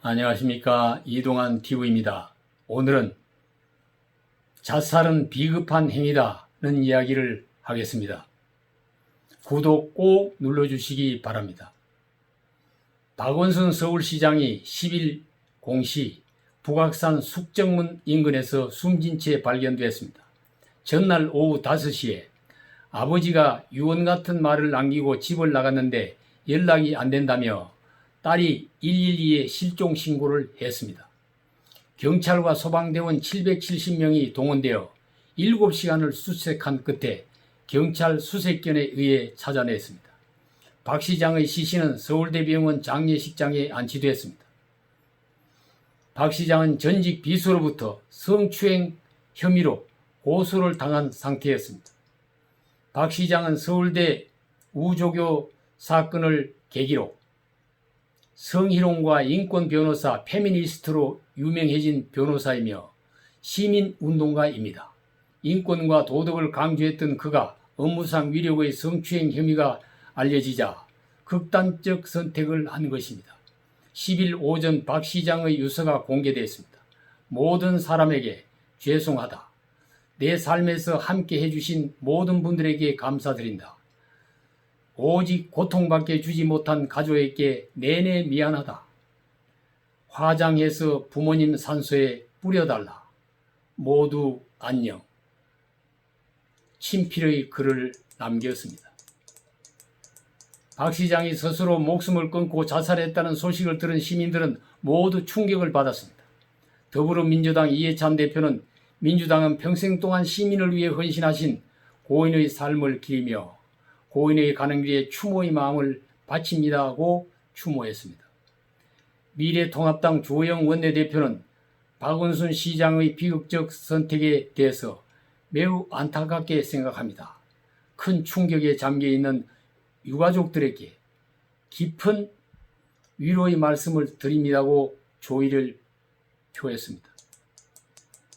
안녕하십니까. 이동환 TV입니다. 오늘은 자살은 비급한 행위다는 이야기를 하겠습니다. 구독 꼭 눌러주시기 바랍니다. 박원순 서울시장이 10일 공시 북악산 숙정문 인근에서 숨진 채 발견됐습니다. 전날 오후 5시에 아버지가 유언 같은 말을 남기고 집을 나갔는데 연락이 안 된다며 딸이 112에 실종 신고를 했습니다. 경찰과 소방대원 770명이 동원되어 7시간을 수색한 끝에 경찰 수색견에 의해 찾아냈습니다. 박 시장의 시신은 서울대병원 장례식장에 안치됐습니다. 박 시장은 전직 비서로부터 성추행 혐의로 고소를 당한 상태였습니다. 박 시장은 서울대 우조교 사건을 계기로 성희롱과 인권 변호사, 페미니스트로 유명해진 변호사이며 시민운동가입니다. 인권과 도덕을 강조했던 그가 업무상 위력의 성추행 혐의가 알려지자 극단적 선택을 한 것입니다. 10일 오전 박 시장의 유서가 공개됐습니다. 모든 사람에게 죄송하다. 내 삶에서 함께 해주신 모든 분들에게 감사드린다. 오직 고통밖에 주지 못한 가족에게 내내 미안하다. 화장해서 부모님 산소에 뿌려달라. 모두 안녕. 친필의 글을 남겼습니다. 박 시장이 스스로 목숨을 끊고 자살했다는 소식을 들은 시민들은 모두 충격을 받았습니다. 더불어민주당 이해찬 대표는 민주당은 평생 동안 시민을 위해 헌신하신 고인의 삶을 기리며 고인의 가는 길에 추모의 마음을 바칩니다 하고 추모했습니다. 미래통합당 조영 원내대표는 박원순 시장의 비극적 선택에 대해서 매우 안타깝게 생각합니다. 큰 충격에 잠겨있는 유가족들에게 깊은 위로의 말씀을 드립니다고 조의를 표했습니다.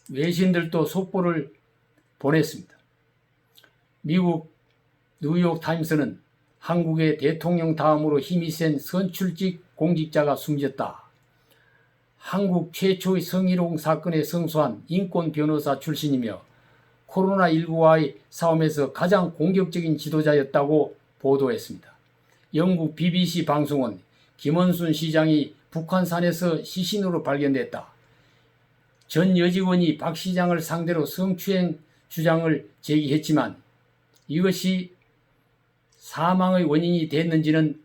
외신들도 속보를 보냈습니다. 미국 뉴욕타임스는 한국의 대통령 다음으로 힘이 센 선출직 공직자가 숨졌다. 한국 최초의 성희롱 사건에 성소한 인권 변호사 출신이며 코로나19와의 싸움에서 가장 공격적인 지도자였다고 보도했습니다. 영국 BBC 방송은 김원순 시장이 북한산에서 시신으로 발견됐다. 전 여직원이 박 시장을 상대로 성추행 주장을 제기했지만 이것이 사망의 원인이 됐는지는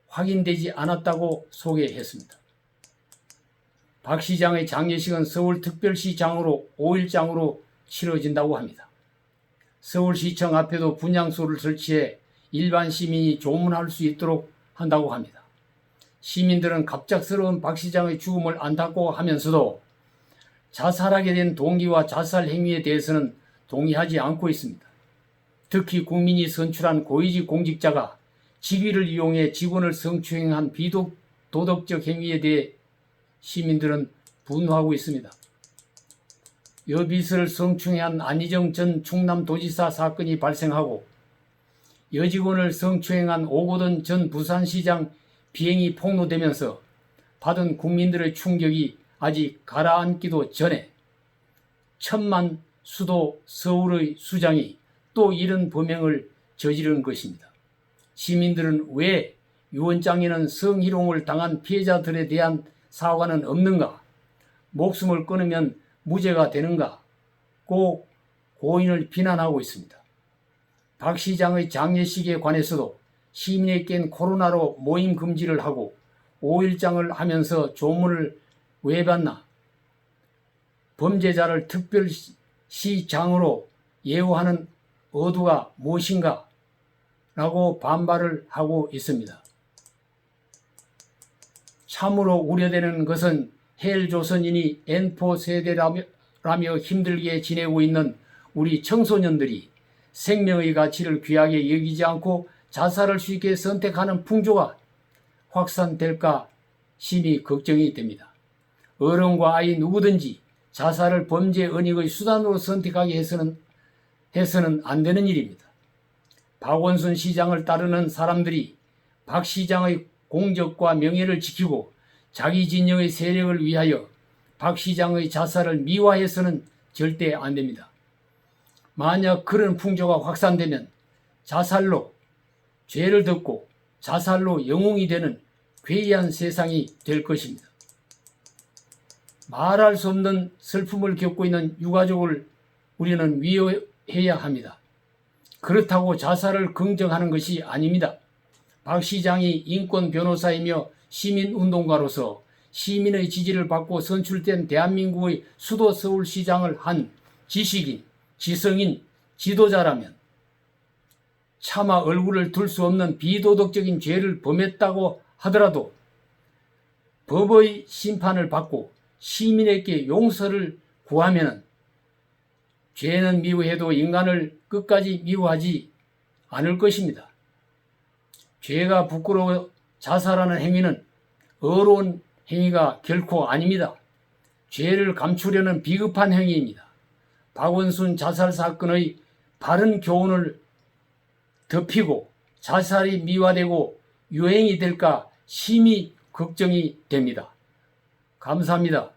확인되지 않았다고 소개했습니다. 박 시장의 장례식은 서울특별시장으로 5일장으로 치러진다고 합니다. 서울시청 앞에도 분향소를 설치해 일반 시민이 조문할 수 있도록 한다고 합니다. 시민들은 갑작스러운 박 시장의 죽음을 안타까워하면서도 자살하게 된 동기와 자살 행위에 대해서는 동의하지 않고 있습니다. 특히 국민이 선출한 고위직 공직자가 직위를 이용해 직원을 성추행한 비도덕적 행위에 대해 시민들은 분노하고 있습니다. 여비서를 성추행한 안희정 전 충남도지사 사건이 발생하고 여직원을 성추행한 오거돈 전 부산시장 비행이 폭로되면서 받은 국민들의 충격이 아직 가라앉기도 전에 천만 수도 서울의 수장이 또 이런 범행을 저지른 것입니다. 시민들은 왜 유언장에는 성희롱을 당한 피해자들에 대한 사과는 없는가? 목숨을 끊으면 무죄가 되는가? 고 고인을 비난하고 있습니다. 박 시장의 장례식에 관해서도 시민에겐 코로나로 모임 금지를 하고 5일장을 하면서 조문을 왜 받나? 범죄자를 특별시장으로 예우하는 의도가 무엇인가? 라고 반발을 하고 있습니다. 참으로 우려되는 것은 헬조선인이 N4 세대라며 힘들게 지내고 있는 우리 청소년들이 생명의 가치를 귀하게 여기지 않고 자살을 쉽게 선택하는 풍조가 확산될까 심히 걱정이 됩니다. 어른과 아이 누구든지 자살을 범죄 은닉의 수단으로 선택하게 해서는 안 되는 일입니다. 박원순 시장을 따르는 사람들이 박 시장의 공적과 명예를 지키고 자기 진영의 세력을 위하여 박 시장의 자살을 미화해서는 절대 안 됩니다. 만약 그런 풍조가 확산되면 자살로 죄를 덮고 자살로 영웅이 되는 괴이한 세상이 될 것입니다. 말할 수 없는 슬픔을 겪고 있는 유가족을 우리는 위로해야 합니다. 그렇다고 자살을 긍정하는 것이 아닙니다. 박 시장이 인권 변호사이며 시민운동가로서 시민의 지지를 받고 선출된 대한민국의 수도 서울시장을 한 지식인, 지성인, 지도자라면 차마 얼굴을 둘 수 없는 비도덕적인 죄를 범했다고 하더라도 법의 심판을 받고 시민에게 용서를 구하면 죄는 미워해도 인간을 끝까지 미워하지 않을 것입니다. 죄가 부끄러워 자살하는 행위는 어려운 행위가 결코 아닙니다. 죄를 감추려는 비겁한 행위입니다. 박원순 자살 사건의 바른 교훈을 덮이고 자살이 미화되고 유행이 될까 심히 걱정이 됩니다. 감사합니다.